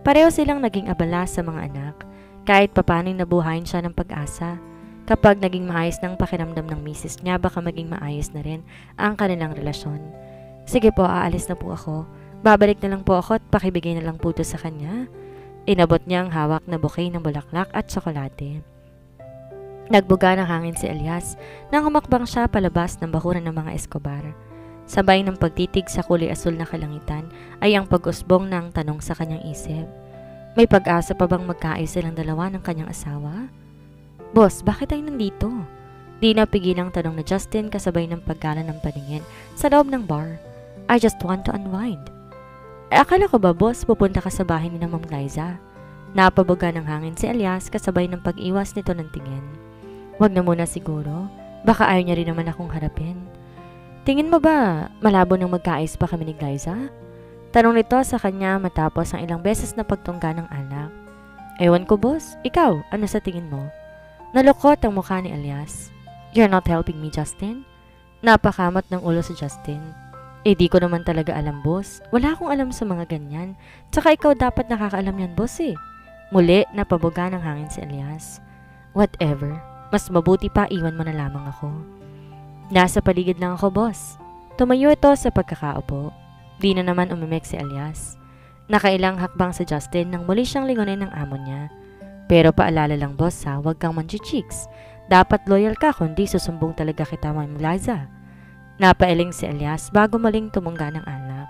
Pareho silang naging abala sa mga anak, kahit papaano'y nabuhayin siya ng pag-asa. Kapag naging maayos ng pakiramdam ng misis niya, baka maging maayos na rin ang kanilang relasyon. Sige po, aalis na po ako. Babalik na lang po ako at pakibigay na lang po ito sa kanya. Inabot niya ang hawak na bouquet ng bulaklak at tsokolate. Nagbuga ng hangin si Elias nang humakbang siya palabas ng bakuran ng mga Escobar. Sabay ng pagtitig sa kulay asul na kalangitan ay ang pag-usbong ng tanong sa kanyang isip. May pag-asa pa bang magkaayos silang dalawa ng kanyang asawa? Boss, bakit tayo nandito? Di napigil ang tanong na Justin kasabay ng paggala ng paningin sa loob ng bar. I just want to unwind. Akala ko ba, boss, pupunta ka sa bahay ni na Ma'am Liza? Napabuga ng hangin si Elias kasabay ng pag-iwas nito ng tingin. Wag na muna siguro. Baka ayaw niya rin naman akong harapin. Tingin mo ba malabo nang magkaayos pa kami ni Liza? Tanong nito sa kanya matapos ang ilang beses na pagtungga ng alak. Ewan ko, boss. Ikaw, ano sa tingin mo? Nalukot ang mukha ni Elias. You're not helping me, Justin? Napakamat ng ulo si Justin. Di ko naman talaga alam, boss. Wala akong alam sa mga ganyan. Tsaka ikaw dapat nakakaalam yan, boss eh. Muli, napabuga ng hangin si Elias. Whatever. Mas mabuti pa iwan mo na lamang ako. Nasa paligid lang ako, boss. Tumayo ito sa pagkakaupo. Di na naman umimik si Elias. Nakailang hakbang si Justin nang muli siyang lingunin ng amo niya. Pero paalala lang, boss ha, huwag kang manchichicks. Dapat loyal ka kundi susumbong talaga kita, Ma'am Liza. Napailing si Elias bago muling tumungga ng alak.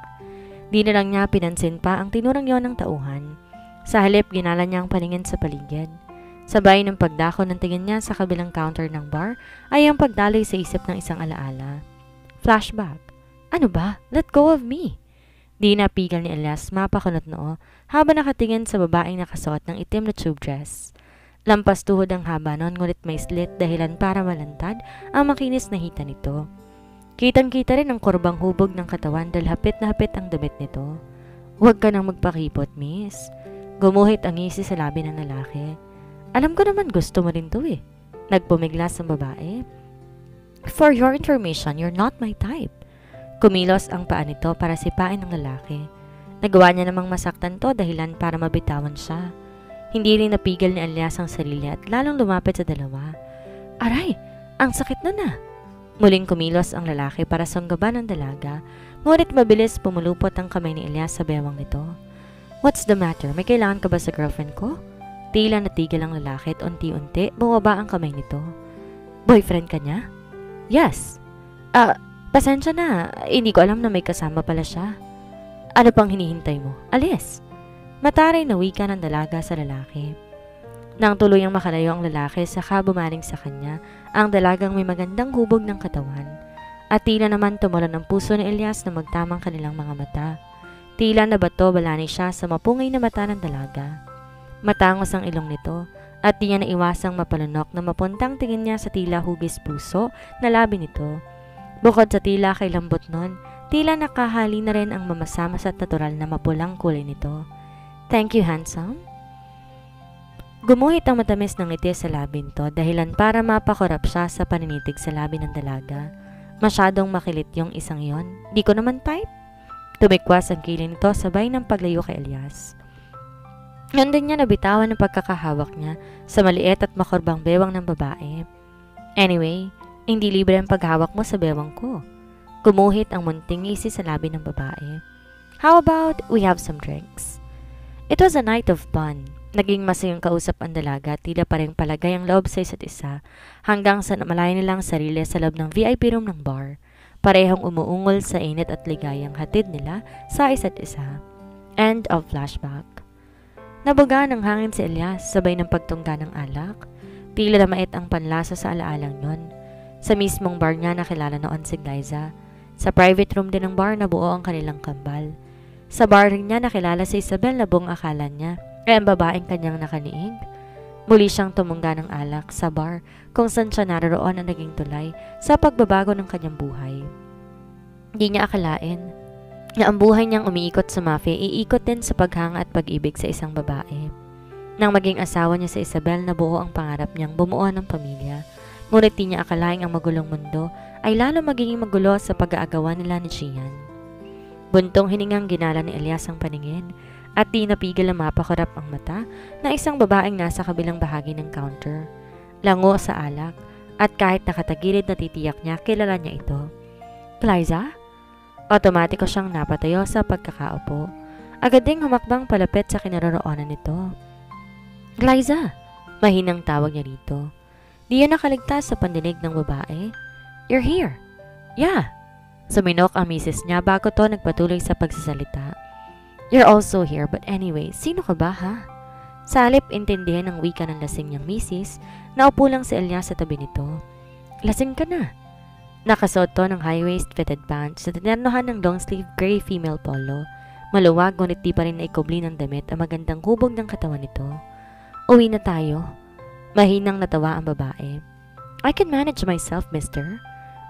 Di na lang niya pinansin pa ang tinurang yon ng tauhan. Sa halip, ginala niya ang paningin sa paligid. Sabay ng pagdako ng tingin niya sa kabilang counter ng bar ay ang pagdaloy sa isip ng isang alaala. Flashback. Ano ba? Let go of me. Di napigal ni Elias mapakunot noo habang nakatingin sa babaeng nakasuot ng itim na tube dress. Lampas tuhod ang haba nun ngunit may slit dahilan para malantad ang makinis na hita nito. Kitang-kita rin ang kurbang hubog ng katawan dahil hapit na hapit ang damit nito. Huwag ka nang magpakipot, miss. Gumuhit ang ngisi sa labi ng lalaki. Alam ko naman gusto mo rin to eh. Nagpumiglas ang babae. For your information, you're not my type. Kumilos ang paa nito para sipain ng lalaki. Nagawa niya namang masaktan to dahilan para mabitawan siya. Hindi rin napigil ni Elias ang sarili at lalong lumapit sa dalawa. Aray, ang sakit na. Muling kumilos ang lalaki para sanggaban ng dalaga, ngunit mabilis pumulupot ang kamay ni Elias sa bewang nito. What's the matter? May kailangan ka ba sa girlfriend ko? Tila natigil ang lalaki at unti-unti bumaba ang kamay nito. Boyfriend ka niya? Yes. Pasensya na, hindi ko alam na may kasama pala siya. Ano pang hinihintay mo? Alis! Mataray na wika ng dalaga sa lalaki. Nang tuluyang makalayo ang lalaki, saka bumaling sa kanya ang dalagang may magandang hubog ng katawan. At tila naman tumulan ang puso ni Elias na magtamang kanilang mga mata. Tila na bato balani siya sa mapungay na mata ng dalaga. Matangos ang ilong nito at di niya naiwasang mapalunok na mapuntang tingin niya sa tila hugis puso na labi nito. Bukod sa tila kay lambot nun, tila nakahali na rin ang mamasamas at natural na mapulang kulay nito. Thank you, handsome. Gumuhit ang matamis ng ngiti sa labi nito dahilan para mapakorap siya sa paninitig sa labi ng dalaga. Masyadong makilit yung isang yon. Di ko naman type. Tumikwas ang kilin nito sabay ng paglayo kay Elias. Nandun niya nabitawan ang pagkakahawak niya sa maliit at makurbang bewang ng babae. Anyway, hindi libre ang paghawak mo sa bewang ko. Gumuhit ang munting ngisi sa labi ng babae. How about we have some drinks? It was a night of fun. Naging masayang kausap ang dalaga, tila pa rin palagay ang loob sa isa't isa, hanggang sa namalay nilang sarili sa loob ng VIP room ng bar. Parehong umuungol sa init at ligayang hatid nila sa isa't isa. End of flashback. Nabuga ng hangin si Elias sabay ng pagtungga ng alak. Tila na mait ang panlasa sa alaalang yon. Sa mismong bar niya nakilala noon si Liza. Sa private room din ng bar nabuo ang kanilang kambal. Sa bar rin niya nakilala si Isabel na buong akala niya ay ang babaeng kanyang nakaniig. Muli siyang tumungga ng alak sa bar kung saan siya naroon ang naging tulay sa pagbabago ng kanyang buhay. Hindi niya akalain na ang buhay niyang umiikot sa mafia iikot din sa paghanga at pag-ibig sa isang babae. Nang maging asawa niya sa Isabel, nabuo ang pangarap niyang bumuo ng pamilya. Ngunit di niya akalaing ang magulong mundo ay lalo magiging magulo sa pag-aagawan nila ni Gian. Buntong hiningang ginala ni Elias ang paningin at di napigil na mapakurap ang mata ng isang babaeng nasa kabilang bahagi ng counter. Lango sa alak at kahit nakatagilid na titiyak niya kilala niya ito. Glyza? Otomatiko siyang napatayo sa pagkakaupo. Agad ding humakbang palapit sa kinaroroonan nito. Glyza! Mahinang tawag niya rito. Di yun nakaligtas sa pandinig ng babae. You're here. Yeah. Suminok ang misis niya bago to nagpatuloy sa pagsasalita. You're also here but anyway, sino ka ba ha? Sa halip intindihan ng wika ng lasing niyang misis, naupo lang si Elias sa tabi nito. Lasing ka na. Nakasuot to ng high-waist fitted pants na tinernohan ng long-sleeve gray female polo. Maluwag ngunit di pa rin naikubli ng damit ang magandang hubog ng katawan nito. Uwi na tayo. Mahinang natawa ang babae. I can manage myself, mister.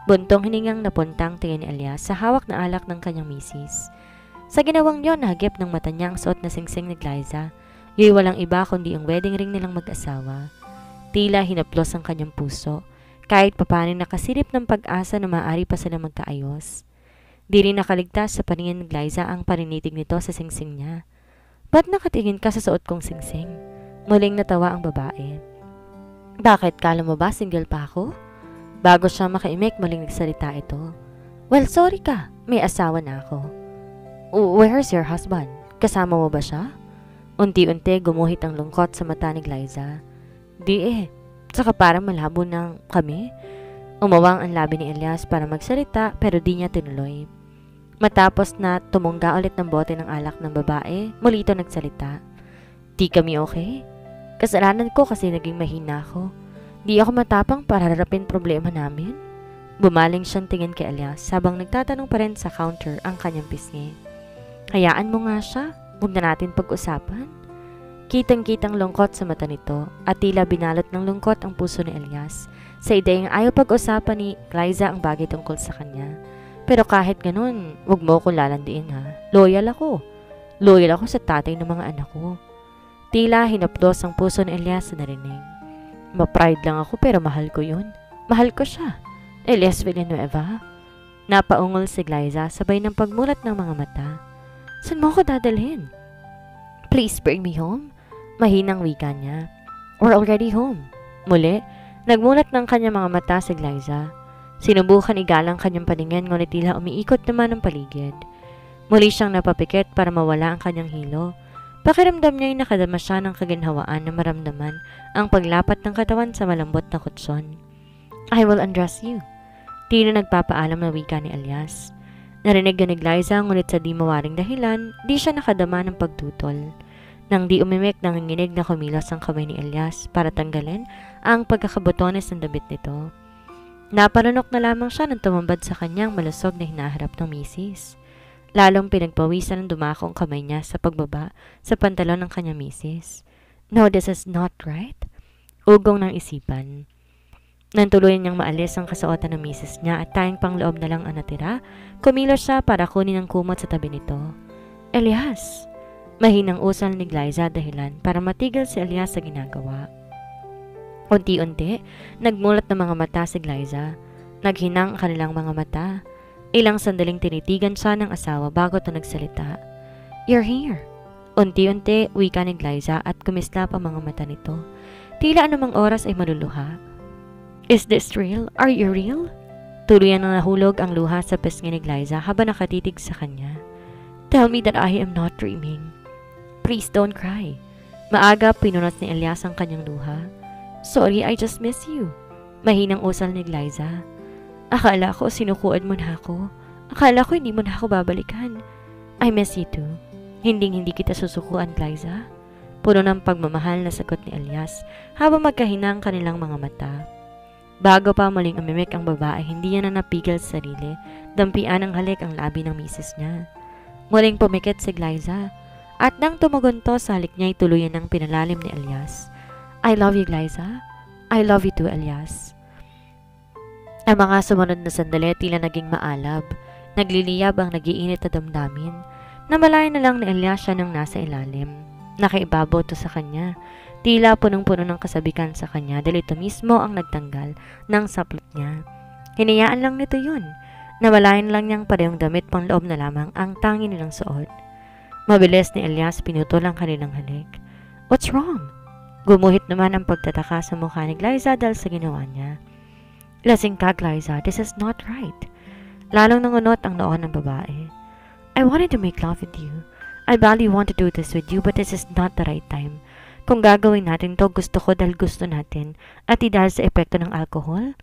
Buntong hiningang napuntang tingin ni Elias sa hawak na alak ng kanyang misis. Sa ginawang yon, nahagip ng mata niya ang suot na singsing ni Glyza. Yo'y walang iba kundi ang wedding ring nilang mag-asawa. Tila hinaplos ang kanyang puso, kahit papaano nakasilip ng pag-asa na maaari pa sila magkaayos. Di rin nakaligtas sa paningin ni Glyza ang parinitig nito sa singsing niya. Ba't nakatingin ka sa suot kong singsing? Muling natawa ang babae. Bakit, kala mo ba single pa ako? Bago siya makaimik, muling nagsalita ito. Well, sorry ka, may asawa na ako. Where's your husband? Kasama mo ba siya? Unti-unti gumuhit ang lungkot sa mata ni Glyza. Di saka parang malabo ng kami. Umawang ang labi ni Elias para magsalita pero di niya tinuloy. Matapos na tumungga ulit ng bote ng alak ng babae, muli ito nagsalita. Di kami okay? Kasalanan ko kasi naging mahina ako. Di ako matapang para harapin problema namin. Bumaling siyang tingin kay Elias habang nagtatanong pa rin sa counter ang kanyang pisngi. Hayaan mo nga siya, huwag na natin pag-usapan. Kitang-kitang lungkot sa mata nito at tila binalot ng lungkot ang puso ni Elias sa ideyang ayaw pag-usapan ni Glyza ang bagay tungkol sa kanya. Pero kahit ganun, huwag mo ko lalandiin ha. Loyal ako. Loyal ako sa tatay ng mga anak ko. Tila hinapdos ang puso ni Elias sa narinig. Ma-pride lang ako pero mahal ko yun. Mahal ko siya. Elias Villanueva. Napaungol si Glyza sabay ng pagmulat ng mga mata. Saan mo ko dadalhin? Please bring me home. Mahinang wika niya. We're already home. Muli, nagmulat ng kanyang mga mata si Glyza. Sinubukan igalang kanyang paningin ngunit tila umiikot naman ang paligid. Muli siyang napapikit para mawala ang kanyang hilo. Pakiramdam niya'y nakadama siya ng kaginhawaan na maramdaman ang paglapat ng katawan sa malambot na kutsyon. I will undress you. Tila nagpapaalam na wika ni Elias. Narinig ni Glyza ngunit sa di mawaring dahilan, di siya nakadama ng pagtutol. Nang di umimik nanginginig na kumilos ang kamay ni Elias para tanggalin ang pagkakabotones ng damit nito. Naparunok na lamang siya nang tumambad sa kanyang malusog na hinaharap ng misis. Lalong pinagpawisan ng dumako ang kamay niya sa pagbaba sa pantalon ng kanyang misis. No, this is not right. Ugong ng isipan. Nang tuluyan niyang maalis ang kasuotan ng misis niya at tayong pangloob na lang ang natira, kumilos siya para kunin ang kumot sa tabi nito. Elias! Mahinang usal ni Glyza dahilan para matigil si Elias sa ginagawa. Unti-unti, nagmulat ng mga mata si Glyza. Naghinang ang kanilang mga mata. Ilang sandaling tinitigan siya ng asawa bago ito nagsalita. You're here. Unti-unti, wika ni Glyza at kumislap ang mga mata nito. Tila anumang oras ay maluluha. Is this real? Are you real? Tuluyan na nahulog ang luha sa pisngi ni Glyza habang nakatitig sa kanya. Tell me that I am not dreaming. Please don't cry. Maaga pinunot ni Elias ang kanyang luha. Sorry, I just miss you. Mahinang usal ni Glyza. Akala ko sinukuan mo na ako. Akala ko hindi mo na ako babalikan. I miss you too. Hindi kita susukuan, Glyza. Puno ng pagmamahal na sagot ni Elias habang magkahinang kanilang mga mata. Bago pa muling umimik ang babae, hindi niya na napigil sa sarili. Dampian ng halik ang labi ng misis niya. Muling pumikit si Glyza. At nang tumugon to sa halik niya, tuluyan ng pinalalim ni Elias. I love you, Glyza. I love you too, Elias. Ang mga sumunod na sandali tila naging maalab. Nagliliyab ang nagiinit na damdamin. Namalayan na lang ni Elias siya nang nasa ilalim. Nakaibabaw to sa kanya. Tila punong-puno ng kasabikan sa kanya dahil ito mismo ang nagtanggal ng saplot niya. Hinayaan lang nito yun. Namalayan lang niyang parehong damit pang loob na lamang ang tangi nilang suot. Mabilis ni Elias pinutol ang kanilang halik. What's wrong? Gumuhit naman ang pagtataka sa mukha ni Glyza dahil sa ginawa niya. Lasing ka, Glyza. This is not right. Lalong nangunot ang noo ng babae. I wanted to make love with you. I badly want to do this with you but this is not the right time. Kung gagawin natin to, gusto ko dahil gusto natin at di dahil sa epekto ng alcohol.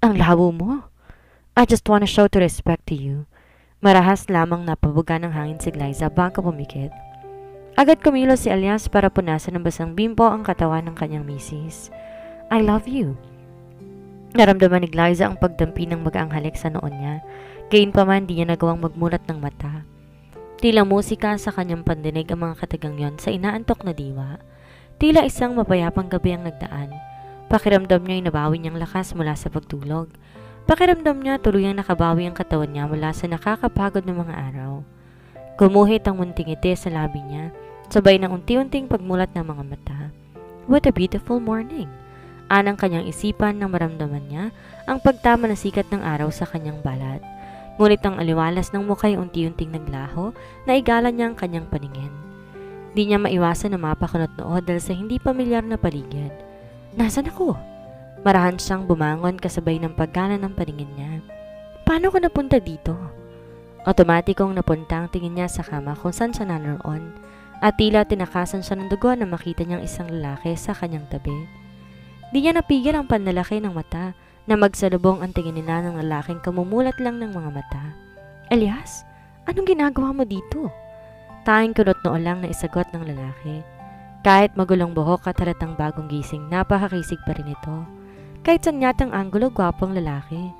Ang labo mo. I just want to show to respect to you. Marahas lamang napabuga ng hangin si Glyza bago pumikit. Agad kumilos si Elias para punasan ng basang bimpo ang katawan ng kanyang misis. I love you. Naramdaman ni Glyza ang pagdampi ng magaang halik sa noon niya. Gayunpaman di niya nagawang magmulat ng mata. Tila musika sa kanyang pandinig ang mga katagang yon sa inaantok na diwa. Tila isang mapayapang gabi ang nagdaan. Pakiramdam niya ay nabawi niyang lakas mula sa pagtulog. Pakiramdam niya tuluyang nakabawi ang katawan niya mula sa nakakapagod ng mga araw. Gumuhit ang munting ngiti sa labi niya, sabay ng unti-unting pagmulat ng mga mata. What a beautiful morning! Anang kanyang isipan nang maramdaman niya ang pagtama ng sikat ng araw sa kanyang balat. Ngunit ang aliwalas ng mukha ay unti-unting naglaho na igala niya ang kanyang paningin. Di niya maiwasan na mapakunot-noo dahil sa hindi pamilyar na paligid. Nasaan ako? Marahan siyang bumangon kasabay ng paggana ng paningin niya. Paano ko napunta dito? Otomatikong napunta ang tingin niya sa kama kung saan siya naroon at tila tinakasan siya ng dugo na makita niyang isang lalaki sa kanyang tabi. Di niya napigil ang panlalaki ng mata na magsalubong ang tingin nila ng lalaking kamumulat lang ng mga mata. Elias, anong ginagawa mo dito? Tanging kunot-noo lang na isagot ng lalaki. Kahit magulong buhok at halatang bagong gising, napakakisig pa rin ito. Kahit saan yatang anggulo, gwapong lalaki.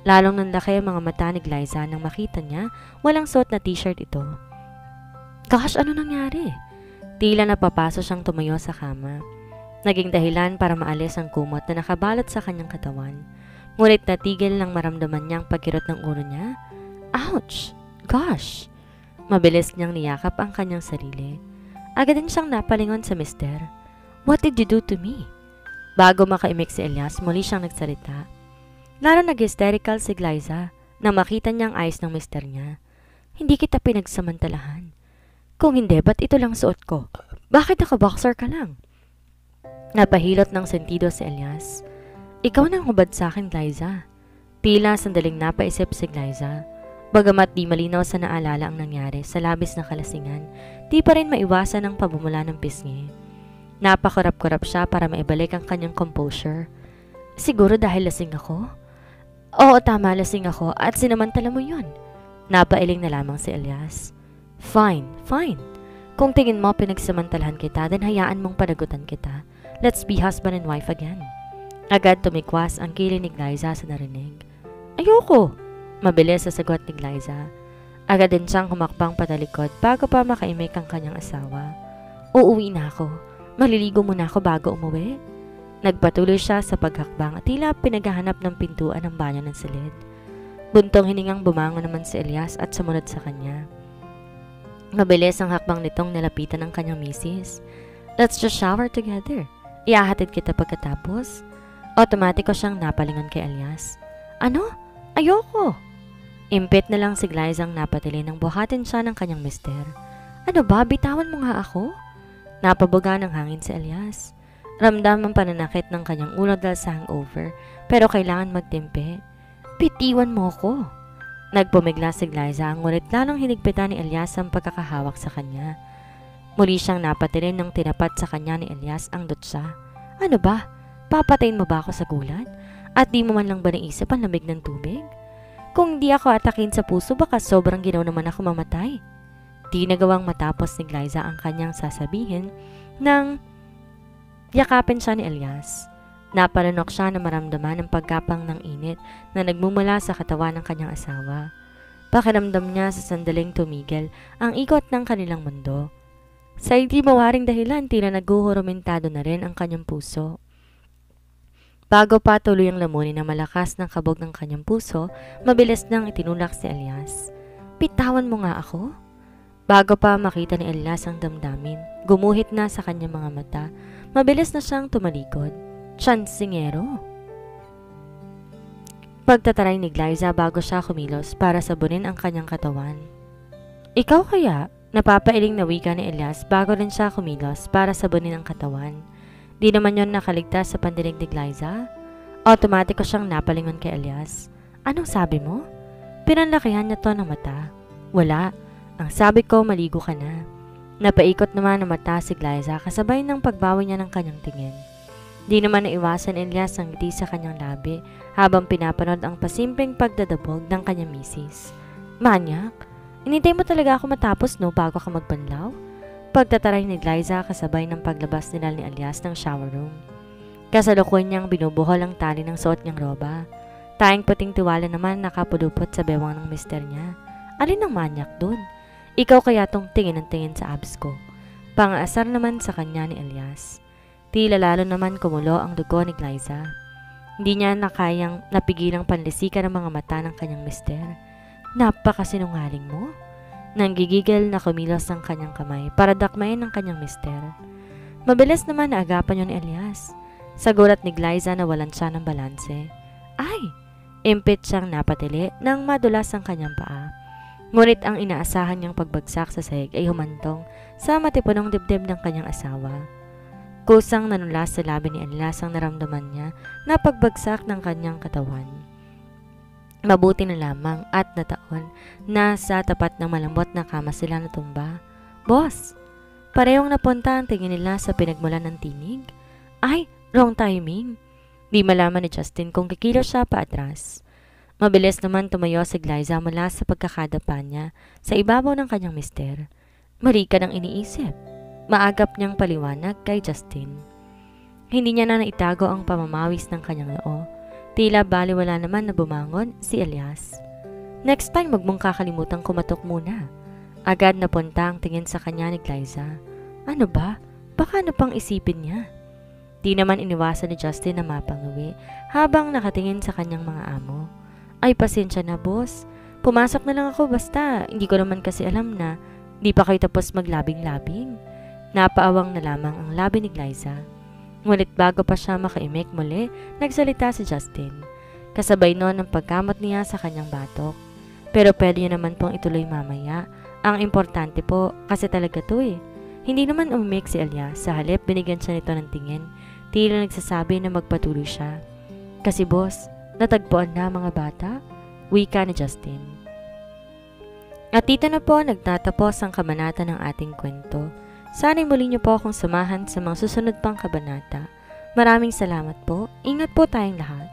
Lalong nanlaki ang mga mata ni Glyza nang makita niya walang suot na t-shirt ito. Gosh, ano nangyari? Tila napapaso siyang tumayo sa kama. Naging dahilan para maalis ang kumot na nakabalot sa kanyang katawan. Ngunit natigil nang maramdaman niyang pagkirot ng ulo niya. Ouch! Gosh! Mabilis niyang niyakap ang kanyang sarili. Agad din siyang napalingon sa mister. What did you do to me? Bago makaimik si Elias, muli siyang nagsalita. Lalo nag-hysterical si Glyza nang makita niyang ayos ng mister niya. Hindi kita pinagsamantalahan. Kung hindi, ba't ito lang suot ko? Bakit naka-boxer ka lang? Napahilot ng sentido si Elias. Ikaw nang hubad sa akin, Glyza. Tila sandaling napaisip si Glyza. Bagamat di malinaw sa naalala ang nangyari sa labis na kalasingan, di pa rin maiwasan ang pabumula ng pisngi. Napakurap-kurap siya para maibalik ang kanyang composure. Siguro dahil lasing ako? Oo, tama, lasing ako at sinamantala mo yun. Napailing na lamang si Elias. Fine. Kung tingin mo pinagsamantalahan kita, then hayaan mong panagutan kita. Let's be husband and wife again. Agad tumikwas ang kilay ni Glyza sa narinig. Ayoko! Mabilis sa sagot ni Glyza. Agad din siyang humakbang patalikod bago pa makaimik ang kanyang asawa. Uuwi na ako. Maliligo muna ako bago umuwi. Nagpatuloy siya sa paghakbang at tila pinaghahanap ng pintuan ng banyo ng silid. Buntong hiningang bumangon naman si Elias at sumunod sa kanya. Mabilis ang hakbang nitong nilapitan ng kanyang misis. Let's just shower together. Iahatid kita pagkatapos. Otomatiko siyang napalingon kay Elias. Ano? Ayoko! Impit na lang si Glyza ang napatili nang buhatin siya ng kanyang mister. Ano ba? Bitawan mo nga ako? Napabuga ng hangin si Elias. Ramdam ang pananakit ng kanyang ulo dahil sa hangover, pero kailangan magtimpe. Bitiwan mo ko. Nagpumigla si Glyza, ngunit lalong hinigpitan ni Elias ang pagkakahawak sa kanya. Muli siyang napatilin nang tinapat sa kanya ni Elias ang dutsa. Ano ba? Papatayin mo ba ako sa gulat? At di mo man lang ba naisip ang lamig ng tubig? Kung di ako atakin sa puso, baka sobrang ginaw naman ako mamatay. Di nagawang matapos ni Glyza ang kanyang sasabihin nang yakapin siya ni Elias. Napalunok siya na maramdaman ang pagkapang ng init na nagmumula sa katawan ng kanyang asawa. Pakiramdam niya sa sandaling tumigil ang ikot ng kanilang mundo. Sa hindi mawaring dahilan, tila naguhurumentado na rin ang kanyang puso. Bago pa tuluyang lamunin na malakas ng kabog ng kanyang puso, mabilis nang itinulak si Elias. Pitawan mo nga ako? Bago pa makita ni Elias ang damdamin, gumuhit na sa kanyang mga mata, mabilis na siyang tumalikod. Tsansingero. Pagtataray ni Glyza bago siya kumilos para sabunin ang kanyang katawan. Ikaw kaya? Napapailing na wika ni Elias bago rin siya kumilos para sabunin ang katawan. Di naman yon nakaligtas sa pandinig ni Glyza. Automatiko siyang napalingon kay Elias. Anong sabi mo? Pinanlakihan niya to ng mata. Wala. Ang sabi ko, maligo ka na. Napaikot naman ang mata si Glyza kasabay ng pagbawi niya ng kanyang tingin. Di naman naiwasan ni Elias ang ngiti sa kanyang labi habang pinapanood ang pasimpleng pagdadabog ng kanyang misis. Manyak? Inintay mo talaga ako matapos no bago ka magbanlaw? Pagtataray ni Glyza kasabay ng paglabas nila ni Elias ng shower room. Kasalukuyan niyang binubuhol ang tali ng suot niyang roba. Tayang puting tiwala naman nakapulupot sa bewang ng mister niya. Alin ang manyak dun? Ikaw kaya tong tingin ng tingin sa abs ko. Pang-aasar naman sa kanya ni Elias. Tila lalo naman kumulo ang dugo ni Glyza. Hindi niya nakayang napigilang panlisikan ang mga mata ng kanyang mister. Napakasinungaling mo? Nanggigigil na kumilos ang kanyang kamay para dakmayin ang kanyang mister. Mabilis naman na agapan yun ni Elias. Sa gulat ni Glyza na walan siya ng balanse. Ay! Impit siyang napatili nang madulas ang kanyang paa. Ngunit ang inaasahan niyang pagbagsak sa sahig ay humantong sa matipunong dibdib ng kanyang asawa. Kusang nanulas sa labi ni Elias ang naramdaman niya na pagbagsak ng kanyang katawan. Mabuti na lamang at nataon na sa tapat ng malambot na kama sila natumba. Boss! Parehong napunta ang tingin nila sa pinagmulan ng tinig. Ay! Wrong timing! Di malaman ni Justin kung kikilos siya paatras. Mabilis naman tumayo si Glyza mula sa pagkakadapa niya sa ibabaw ng kanyang mister. Mali ka nang iniisip. Maagap niyang paliwanag kay Justin. Hindi niya na naitago ang pamamawis ng kanyang noo. Tila baliwala naman na bumangon si Elias. Next time, wag mong kakalimutang kumatok muna. Agad napunta ang tingin sa kanya ni Glyza. Ano ba? Baka ano pang isipin niya? Di naman iniwasan ni Justin na mapanguwi habang nakatingin sa kanyang mga amo. Ay, pasensya na, boss. Pumasok na lang ako basta hindi ko naman kasi alam na di pa kayo tapos maglabing-labing. Napaawang na lamang ang labi ni Glyza. Ngunit bago pa siya makaimik muli, nagsalita si Justin. Kasabay noon ang pagkamot niya sa kanyang batok. Pero pwede niya naman pong ituloy mamaya. Ang importante po, kasi talaga to eh. Hindi naman umimik si Elias. Sa halip, binigyan siya nito ng tingin. Tila nagsasabi na magpatuloy siya. Kasi boss, natagpuan na mga bata, wika ni Justin. At dito na po nagtatapos ang kabanata ng ating kwento. Sana'y muli niyo po akong samahan sa mga susunod pang kabanata. Maraming salamat po. Ingat po tayong lahat.